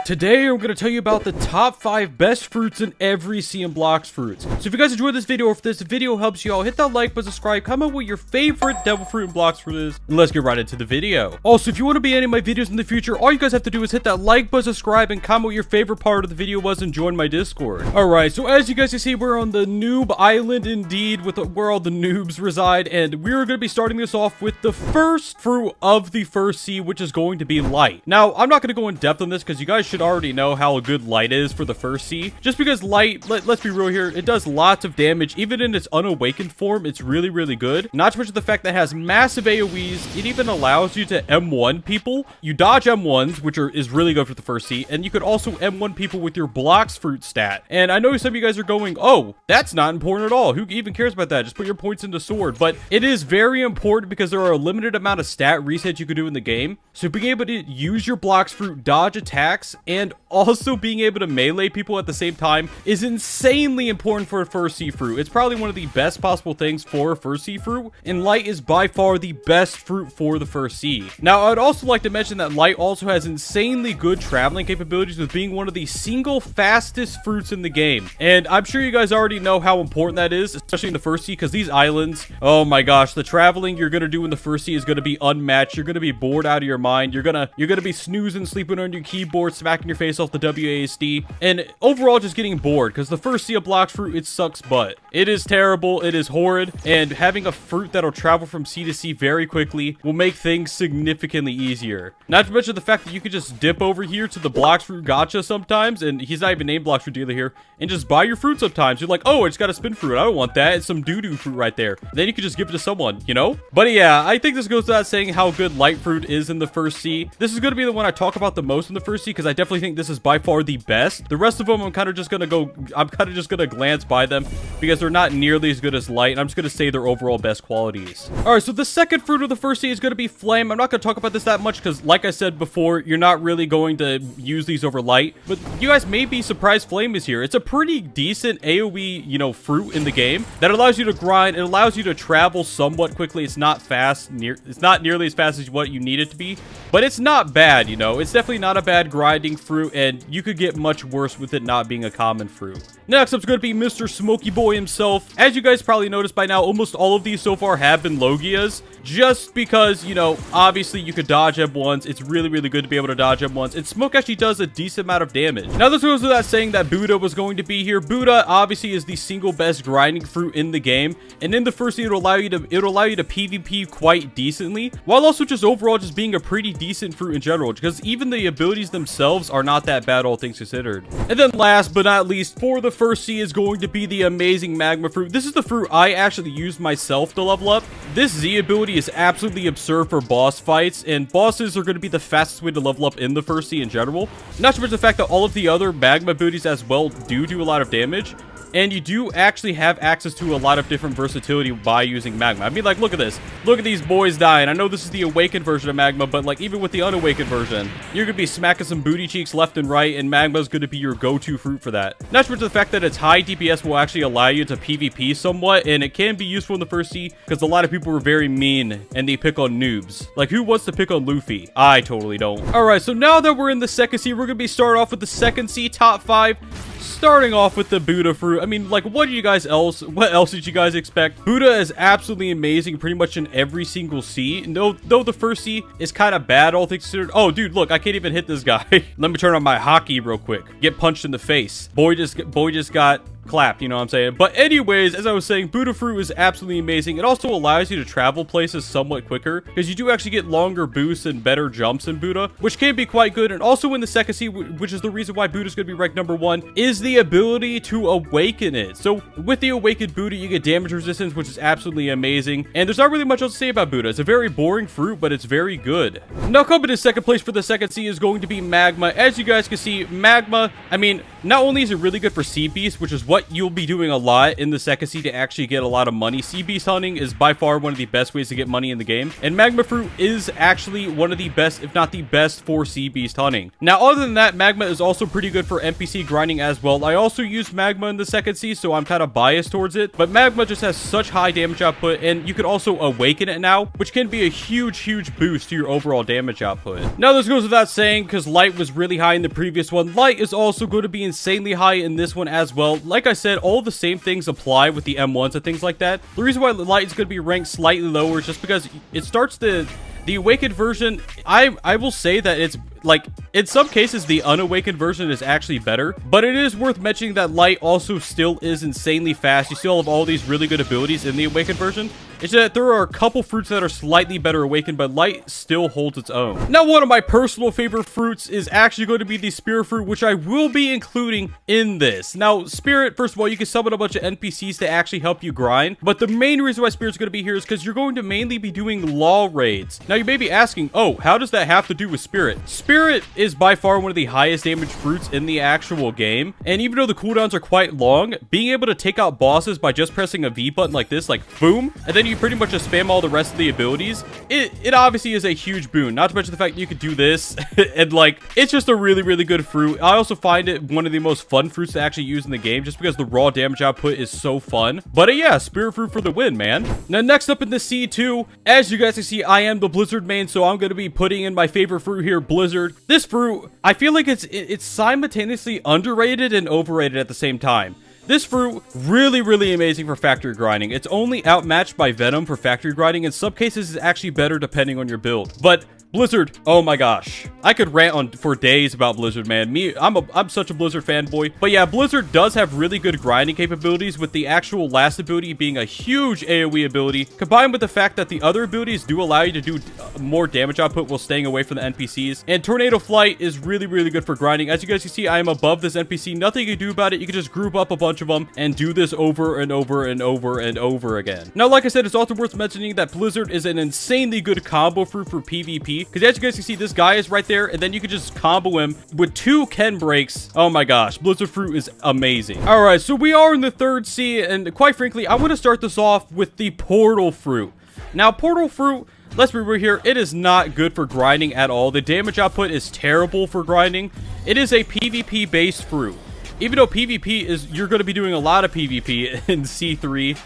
Today, I'm going to tell you about the top 5 best fruits in every sea in Blox Fruits. So if you guys enjoyed this video, or if this video helps you out, hit that like button, subscribe, comment what your favorite devil fruit in Blox Fruit is, and let's get right into the video. Also, if you want to be in any of my videos in the future, all you guys have to do is hit that like button, subscribe, and comment what your favorite part of the video was, and join my Discord. Alright, so as you guys can see, we're on the noob island indeed, where all the noobs reside, and we're going to be starting this off with the first fruit of the first sea, which is going to be light. Now, I'm not going to go in depth on this because you guys should already know how good light is for the first sea. Just because light, let's be real here, it does lots of damage. Even in its unawakened form, it's really, really good. Not to mention the fact that it has massive AoEs. It even allows you to M1 people. You dodge M1s, which is really good for the first sea, and you could also M1 people with your Blox Fruit stat. And I know some of you guys are going, oh, that's not important at all. Who even cares about that? Just put your points into sword. But it is very important because there are a limited amount of stat resets you can do in the game. So being able to use your Blox Fruit, dodge attacks, and also being able to melee people at the same time is insanely important for a first sea fruit. It's probably one of the best possible things for a first sea fruit, and light is by far the best fruit for the first sea. Now, I would also like to mention that light also has insanely good traveling capabilities, with being one of the single fastest fruits in the game. And I'm sure you guys already know how important that is, especially in the first sea, because these islands, oh my gosh, the traveling you're gonna do in the first sea is gonna be unmatched. You're gonna be bored out of your mind. You're gonna be snoozing, sleeping on your keyboard, smacking your face off the WASD, and overall just getting bored, because the first sea of Blox Fruit, it sucks butt. It is terrible, it is horrid, and having a fruit that'll travel from sea to sea very quickly will make things significantly easier. Not to mention the fact that you could just dip over here to the Blox Fruit gacha sometimes, and he's not even named Blox Fruit dealer here, and just buy your fruit sometimes. You're like, oh, I just got a spin fruit, I don't want that, it's some doo-doo fruit right there. Then you could just give it to someone, you know? But yeah, I think this goes without saying how good light fruit is in the first sea. This is going to be the one I talk about the most in the first sea, because I definitely think this is by far the best. The rest of them, I'm kind of just going to glance by them because they're not nearly as good as light, and I'm just going to say their overall best qualities. Alright, so the second fruit of the first sea is going to be flame. I'm not going to talk about this that much because, like I said before, you're not really going to use these over light, but you guys may be surprised flame is here. It's a pretty decent AoE, you know, fruit in the game that allows you to grind. It allows you to travel somewhat quickly. It's not fast, it's not nearly as fast as what you need it to be, but it's not bad, you know. It's definitely not a bad grinding fruit, and you could get much worse with it not being a common fruit. Next up is going to be Mr. Smoky Boy himself. As you guys probably noticed by now, almost all of these so far have been Logias, just because, you know, obviously you could dodge M1s. It's really, really good to be able to dodge M1s, and smoke actually does a decent amount of damage. Now, this goes without saying that Buddha was going to be here. Buddha obviously is the single best grinding fruit in the game, and in the first scene, it'll allow you to PvP quite decently, while also just overall just being a pretty decent fruit in general, because even the abilities themselves are not that bad, all things considered. And then last but not least, for the first sea is going to be the amazing magma fruit. This is the fruit I actually used myself to level up. This Z ability is absolutely absurd for boss fights, and bosses are going to be the fastest way to level up in the first sea in general. Not to mention the fact that all of the other magma abilities as well do a lot of damage. And you do actually have access to a lot of different versatility by using magma. I mean, like, look at this. Look at these boys dying. I know this is the awakened version of magma, but, like, even with the unawakened version, you're going to be smacking some booty cheeks left and right, and magma is going to be your go-to fruit for that. Not to mention the fact that its high DPS will actually allow you to PvP somewhat, and it can be useful in the first sea, because a lot of people were very mean, and they pick on noobs. Like, who wants to pick on Luffy? I totally don't. Alright, so now that we're in the second sea, we're going to be starting off with the second sea top 5. Starting off with the Buddha fruit. I mean, like, what else did you guys expect? Buddha is absolutely amazing pretty much in every single sea. Though the first sea is kind of bad, all things considered. Oh, dude, look, I can't even hit this guy. Let me turn on my hockey real quick. Get punched in the face. Boy just got clapped, you know what I'm saying? But anyways, as I was saying, Buddha fruit is absolutely amazing. It also allows you to travel places somewhat quicker, because you do actually get longer boosts and better jumps in Buddha, which can be quite good. And also in the second sea, which is the reason why Buddha is going to be ranked number 1, is the ability to awaken it. So with the awakened Buddha, you get damage resistance, which is absolutely amazing. And there's not really much else to say about Buddha. It's a very boring fruit, but it's very good. Now, coming in second place for the second sea is going to be magma. As you guys can see, magma, I mean, not only is it really good for sea beasts, which is what what you'll be doing a lot in the second sea to actually get a lot of money. Sea beast hunting is by far one of the best ways to get money in the game, and magma fruit is actually one of the best, if not the best, for sea beast hunting. Now, other than that, magma is also pretty good for NPC grinding as well. I also use magma in the second sea, so I'm kind of biased towards it, but magma just has such high damage output, and you can also awaken it now, which can be a huge boost to your overall damage output. Now, this goes without saying, because light was really high in the previous one. Light is also going to be insanely high in this one as well. Like I said, all the same things apply with the M1s and things like that. The reason why light is going to be ranked slightly lower is just because it starts the awakened version. I will say that it's like, in some cases, the unawakened version is actually better, but it is worth mentioning that light also still is insanely fast. You still have all these really good abilities in the awakened version. It's that there are a couple fruits that are slightly better awakened, but light still holds its own. Now, one of my personal favorite fruits is actually going to be the spirit fruit, which I will be including in this. Now, spirit, first of all, you can summon a bunch of NPCs to actually help you grind, but the main reason why spirit's going to be here is because you're going to mainly be doing law raids. Now, you may be asking, oh, how does that have to do with spirit? Spirit is by far one of the highest damage fruits in the actual game, and even though the cooldowns are quite long, being able to take out bosses by just pressing a V button like this, like boom, and then you pretty much just spam all the rest of the abilities, it obviously is a huge boon. Not to mention the fact that you could do this and like, it's just a really good fruit. I also find it one of the most fun fruits to actually use in the game, just because the raw damage output is so fun. But yeah, spirit fruit for the win, man. Now, next up in the C2, as you guys can see, I am the Blizzard main, so I'm going to be putting in my favorite fruit here, Blizzard. This fruit, I feel like it's simultaneously underrated and overrated at the same time. This fruit, really amazing for factory grinding. It's only outmatched by Venom for factory grinding. In some cases, it's actually better depending on your build. But Blizzard, oh my gosh. I could rant on for days about Blizzard, man. I'm such a Blizzard fanboy. But yeah, Blizzard does have really good grinding capabilities, with the actual last ability being a huge AoE ability, combined with the fact that the other abilities do allow you to do more damage output while staying away from the NPCs. And Tornado Flight is really good for grinding. As you guys can see, I am above this NPC. Nothing you can do about it. You can just group up a bunch of them and do this over and over again. Now, like I said, it's also worth mentioning that Blizzard is an insanely good combo fruit for PvP, because as you guys can see, this guy is right there, and then you can just combo him with 2 Ken breaks. Oh my gosh, Blizzard fruit is amazing. All right, so we are in the third sea, and quite frankly, I want to start this off with the portal fruit. Now, portal fruit, let's be real here, it is not good for grinding at all. The damage output is terrible for grinding. It is a PvP based fruit. Even though PvP is, you're going to be doing a lot of PvP in C3,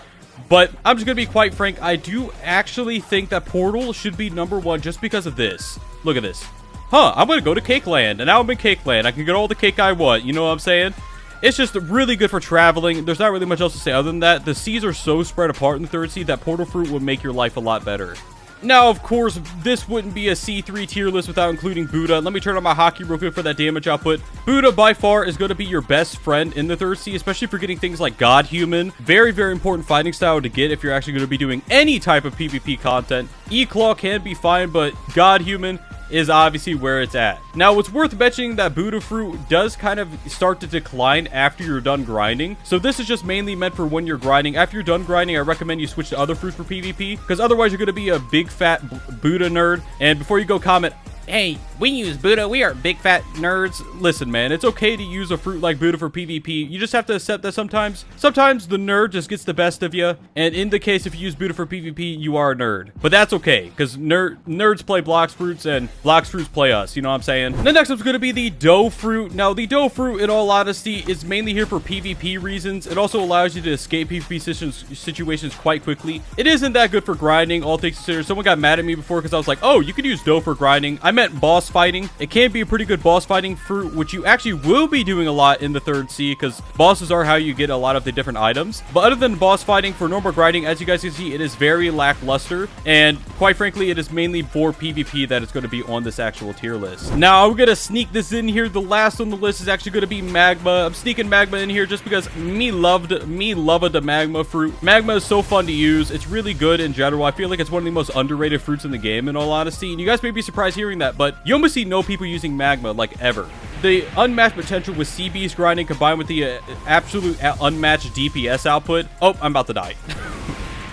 but I'm just going to be quite frank, I do actually think that Portal should be #1 just because of this. Look at this. Huh, I'm going to go to Cake Land, and now I'm in Cake Land. I can get all the cake I want, you know what I'm saying? It's just really good for traveling. There's not really much else to say other than that. The seas are so spread apart in the third sea that Portal Fruit would make your life a lot better. Now, of course, this wouldn't be a C3 tier list without including Buddha. Let me turn on my hockey real quick for that damage output. Buddha, by far, is going to be your best friend in the third sea, especially for getting things like God Human. Very important fighting style to get if you're actually going to be doing any type of PvP content. E-Claw can be fine, but God Human is obviously where it's at. Now, it's worth mentioning that Buddha Fruit does kind of start to decline after you're done grinding. So this is just mainly meant for when you're grinding. After you're done grinding, I recommend you switch to other fruits for PvP, because otherwise you're going to be a big fat Buddha nerd. And before you go comment, hey, we use Buddha, we are big fat nerds. Listen, man, it's okay to use a fruit like Buddha for PvP. You just have to accept that sometimes the nerd just gets the best of you. And in the case if you use Buddha for PvP, you are a nerd. But that's okay, because nerds play Blox Fruits and Blox Fruits play us, you know what I'm saying? The next one's going to be the Dough Fruit. Now, the Dough Fruit, in all honesty, is mainly here for PvP reasons. It also allows you to escape PvP situations quite quickly. It isn't that good for grinding, all things considered. Someone got mad at me before because I was like, oh, you can use Dough for grinding. I meant boss fighting. It can be a pretty good boss fighting fruit, which you actually will be doing a lot in the third sea, because bosses are how you get a lot of the different items. But other than boss fighting, for normal grinding, as you guys can see, it is very lackluster, and quite frankly, it is mainly for PvP that it's going to be on this actual tier list. Now, I'm going to sneak this in here. The last on the list is actually going to be Magma. I'm sneaking Magma in here just because me loved the Magma fruit. Magma is so fun to use. It's really good in general. I feel like it's one of the most underrated fruits in the game, in all honesty, and you guys may be surprised hearing that, but you almost see no people using Magma, like, ever. The unmatched potential with Sea Beast grinding combined with the absolute unmatched DPS output. Oh, I'm about to die.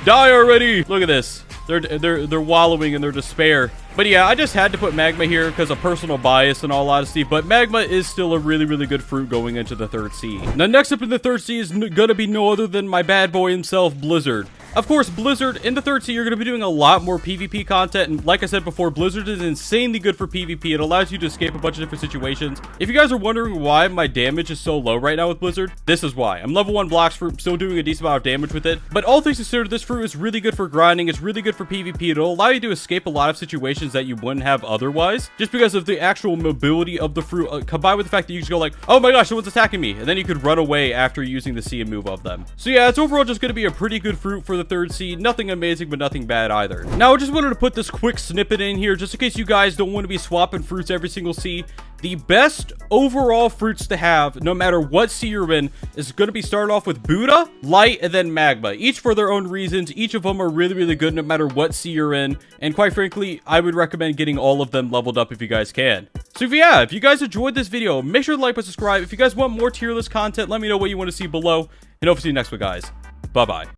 Die already! Look at this. They're wallowing in their despair. But yeah, I just had to put Magma here because of personal bias in all honesty. But Magma is still a really, really good fruit going into the 3rd sea. Now, next up in the 3rd sea is gonna be no other than my bad boy himself, Blizzard. Of course, Blizzard, in the 3rd sea, you're going to be doing a lot more PvP content, and like I said before, Blizzard is insanely good for PvP. It allows you to escape a bunch of different situations. If you guys are wondering why my damage is so low right now with Blizzard, this is why. I'm level 1 Blox Fruit, still doing a decent amount of damage with it, but all things considered, this fruit is really good for grinding. It's really good for PvP. It'll allow you to escape a lot of situations that you wouldn't have otherwise, just because of the actual mobility of the fruit, combined with the fact that you just go like, oh my gosh, someone's attacking me, and then you could run away after using the sea and move of them. So yeah, it's overall just going to be a pretty good fruit for the 3rd sea. Nothing amazing, but nothing bad either. Now, I just wanted to put this quick snippet in here, just in case you guys don't want to be swapping fruits every single sea. The best overall fruits to have, no matter what sea you're in, is going to be started off with Buddha, Light, and then Magma. Each for their own reasons. Each of them are really, really good no matter what sea you're in. And quite frankly, I would recommend getting all of them leveled up if you guys can. So if you guys enjoyed this video, make sure to like and subscribe. If you guys want more tier list content, let me know what you want to see below. And hope to see you next one, guys. Bye-bye.